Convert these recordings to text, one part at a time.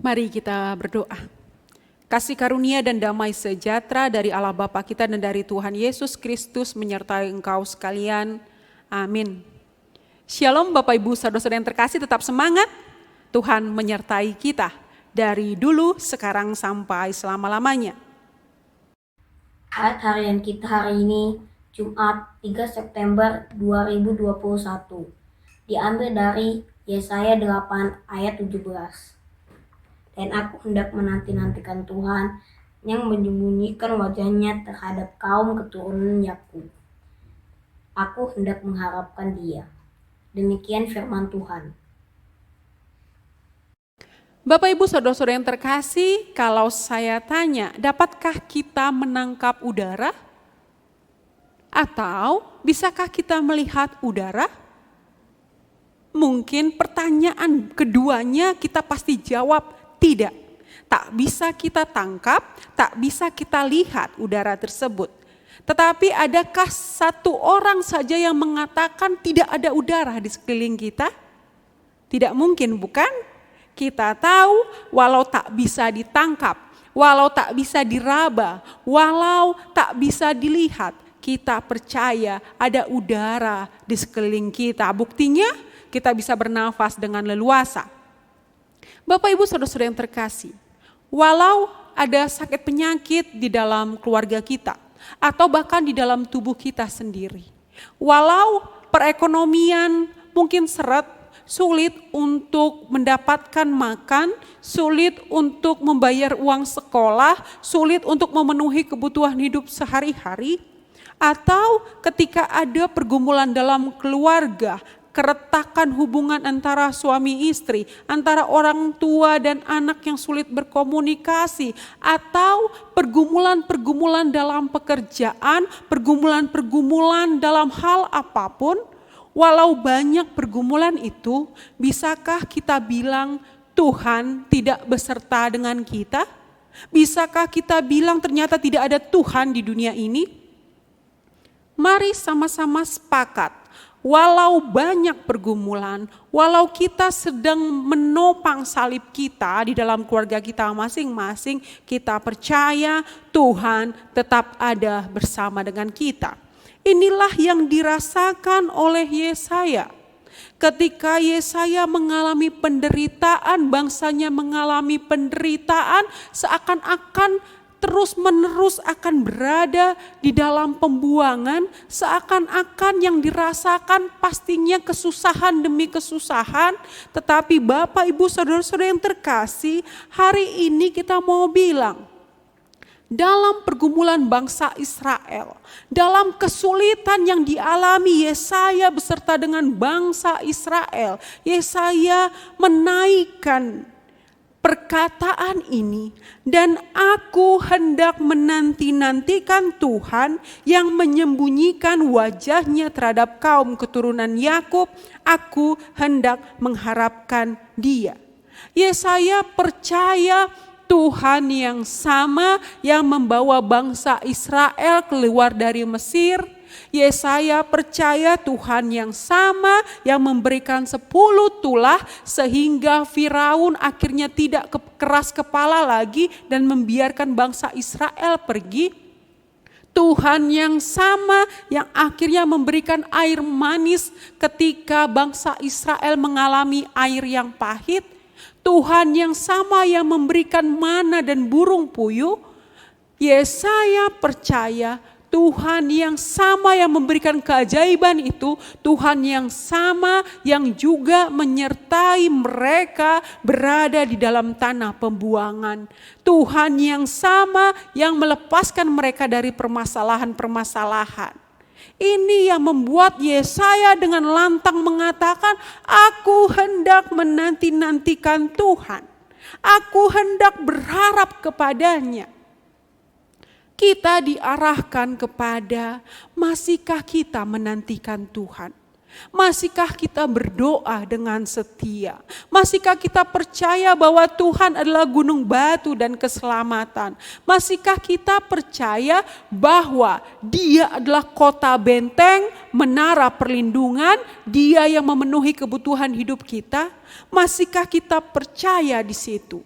Mari kita berdoa. Kasih karunia dan damai sejahtera dari Allah Bapa kita dan dari Tuhan Yesus Kristus menyertai engkau sekalian. Amin. Shalom Bapak Ibu saudara-saudara yang terkasih, tetap semangat. Tuhan menyertai kita dari dulu, sekarang sampai selama-lamanya. Ayat harian kita hari ini Jumat 3 September 2021 diambil dari Yesaya 8 ayat 17. Dan aku hendak menanti-nantikan Tuhan yang menyembunyikan wajahnya terhadap kaum keturunan Yakub. Aku hendak mengharapkan Dia. Demikian firman Tuhan. Bapak Ibu saudara-saudara yang terkasih, kalau saya tanya, dapatkah kita menangkap udara? Atau bisakah kita melihat udara? Mungkin pertanyaan keduanya kita pasti jawab tidak. Tak bisa kita tangkap, tak bisa kita lihat udara tersebut. Tetapi adakah satu orang saja yang mengatakan tidak ada udara di sekeliling kita? Tidak mungkin, bukan? Kita tahu walau tak bisa ditangkap, walau tak bisa diraba, walau tak bisa dilihat, kita percaya ada udara di sekeliling kita. Buktinya kita bisa bernafas dengan leluasa. Bapak Ibu saudara-saudara yang terkasih, walau ada sakit penyakit di dalam keluarga kita atau bahkan di dalam tubuh kita sendiri, walau perekonomian mungkin seret, sulit untuk mendapatkan makan, sulit untuk membayar uang sekolah, sulit untuk memenuhi kebutuhan hidup sehari-hari, atau ketika ada pergumulan dalam keluarga, keretakan hubungan antara suami istri, antara orang tua dan anak yang sulit berkomunikasi, atau pergumulan-pergumulan dalam pekerjaan, pergumulan-pergumulan dalam hal apapun. Walau banyak pergumulan itu, bisakah kita bilang Tuhan tidak beserta dengan kita? Bisakah kita bilang ternyata tidak ada Tuhan di dunia ini? Mari sama-sama sepakat, walau banyak pergumulan, walau kita sedang menopang salib kita di dalam keluarga kita masing-masing, kita percaya Tuhan tetap ada bersama dengan kita. Inilah yang dirasakan oleh Yesaya. Ketika Yesaya mengalami penderitaan, bangsanya mengalami penderitaan, seakan-akan terus-menerus akan berada di dalam pembuangan, seakan-akan yang dirasakan pastinya kesusahan demi kesusahan. Tetapi Bapak Ibu saudara-saudara yang terkasih, hari ini kita mau bilang, dalam pergumulan bangsa Israel, dalam kesulitan yang dialami Yesaya beserta dengan bangsa Israel, Yesaya menaikkan perkataan ini, dan aku hendak menanti-nantikan Tuhan yang menyembunyikan wajahnya terhadap kaum keturunan Yakub, aku hendak mengharapkan Dia. Yesaya percaya Tuhan yang sama yang membawa bangsa Israel keluar dari Mesir. Yesaya percaya Tuhan yang sama yang memberikan 10 tulah sehingga Firaun akhirnya tidak keras kepala lagi dan membiarkan bangsa Israel pergi. Tuhan yang sama yang akhirnya memberikan air manis ketika bangsa Israel mengalami air yang pahit. Tuhan yang sama yang memberikan mana dan burung puyuh. Yesaya percaya Tuhan yang sama yang memberikan keajaiban itu, Tuhan yang sama yang juga menyertai mereka berada di dalam tanah pembuangan. Tuhan yang sama yang melepaskan mereka dari permasalahan-permasalahan. Ini yang membuat Yesaya dengan lantang mengatakan, aku hendak menanti-nantikan Tuhan. Aku hendak berharap kepadanya. Kita diarahkan kepada, masihkah kita menantikan Tuhan? Masihkah kita berdoa dengan setia? Masihkah kita percaya bahwa Tuhan adalah gunung batu dan keselamatan? Masihkah kita percaya bahwa Dia adalah kota benteng, menara perlindungan, Dia yang memenuhi kebutuhan hidup kita? Masihkah kita percaya di situ?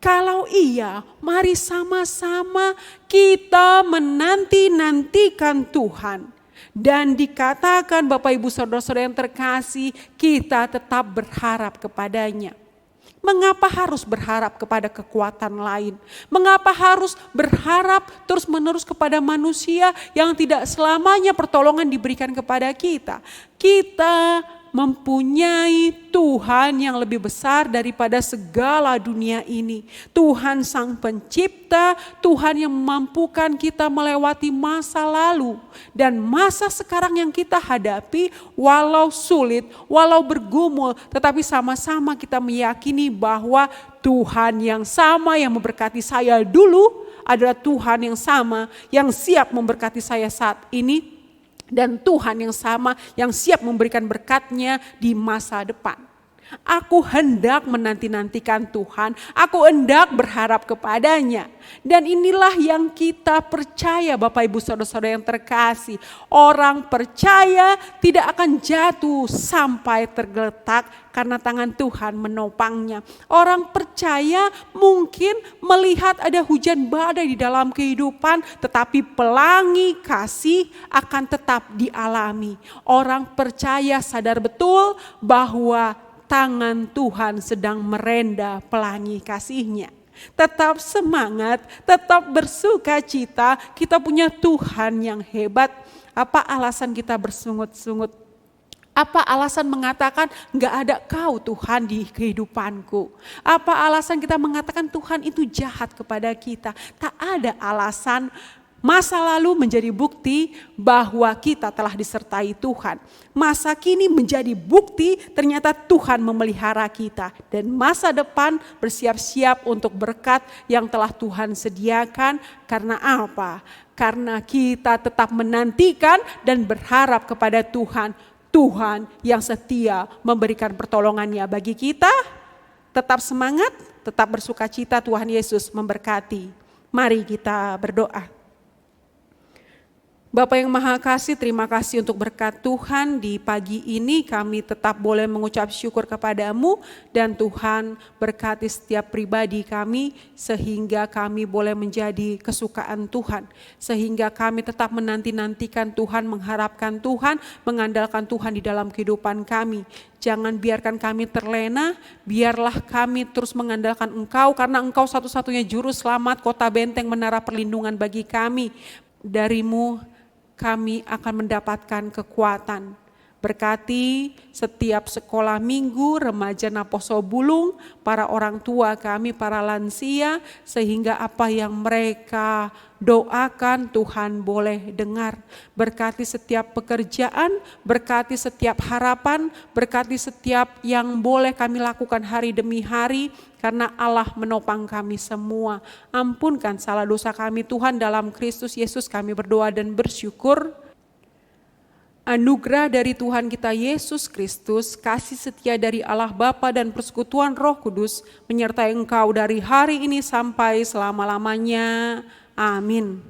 Kalau iya, mari sama-sama kita menanti-nantikan Tuhan. Dan dikatakan Bapak Ibu Saudara-saudara yang terkasih, kita tetap berharap kepadanya. Mengapa harus berharap kepada kekuatan lain? Mengapa harus berharap terus-menerus kepada manusia yang tidak selamanya pertolongan diberikan kepada kita? Kita mempunyai Tuhan yang lebih besar daripada segala dunia ini. Tuhan Sang Pencipta, Tuhan yang memampukan kita melewati masa lalu. Dan masa sekarang yang kita hadapi, walau sulit, walau bergumul, tetapi sama-sama kita meyakini bahwa Tuhan yang sama yang memberkati saya dulu adalah Tuhan yang sama yang siap memberkati saya saat ini. Dan Tuhan yang sama yang siap memberikan berkat-Nya di masa depan. Aku hendak menanti-nantikan Tuhan, aku hendak berharap kepadanya. Dan inilah yang kita percaya Bapak Ibu Saudara-saudara yang terkasih. Orang percaya tidak akan jatuh sampai tergeletak karena tangan Tuhan menopangnya. Orang percaya mungkin melihat ada hujan badai di dalam kehidupan, tetapi pelangi kasih akan tetap dialami. Orang percaya sadar betul bahwa tangan Tuhan sedang merenda pelangi kasih-Nya. Tetap semangat, tetap bersuka cita, kita punya Tuhan yang hebat. Apa alasan kita bersungut-sungut? Apa alasan mengatakan gak ada Kau Tuhan di kehidupanku? Apa alasan kita mengatakan Tuhan itu jahat kepada kita? Tak ada alasan. Masa lalu menjadi bukti bahwa kita telah disertai Tuhan. Masa kini menjadi bukti ternyata Tuhan memelihara kita. Dan masa depan bersiap-siap untuk berkat yang telah Tuhan sediakan. Karena apa? Karena kita tetap menantikan dan berharap kepada Tuhan. Tuhan yang setia memberikan pertolongannya bagi kita. Tetap semangat, tetap bersuka cita, Tuhan Yesus memberkati. Mari kita berdoa. Bapa yang Maha Kasih, terima kasih untuk berkat Tuhan. Di pagi ini kami tetap boleh mengucap syukur kepadamu. Dan Tuhan berkati setiap pribadi kami sehingga kami boleh menjadi kesukaan Tuhan. Sehingga kami tetap menanti-nantikan Tuhan, mengharapkan Tuhan, mengandalkan Tuhan di dalam kehidupan kami. Jangan biarkan kami terlena, biarlah kami terus mengandalkan Engkau. Karena Engkau satu-satunya juru selamat, kota benteng, menara perlindungan bagi kami. Darimu kami akan mendapatkan kekuatan. Berkati setiap sekolah minggu, remaja Naposo Bulung, para orang tua kami, para lansia, sehingga apa yang mereka doakan Tuhan boleh dengar. Berkati setiap pekerjaan, berkati setiap harapan, berkati setiap yang boleh kami lakukan hari demi hari, karena Allah menopang kami semua. Ampunkan salah dosa kami Tuhan, dalam Kristus Yesus kami berdoa dan bersyukur. Anugerah dari Tuhan kita Yesus Kristus, kasih setia dari Allah Bapa dan persekutuan Roh Kudus menyertai engkau dari hari ini sampai selama-lamanya. Amin.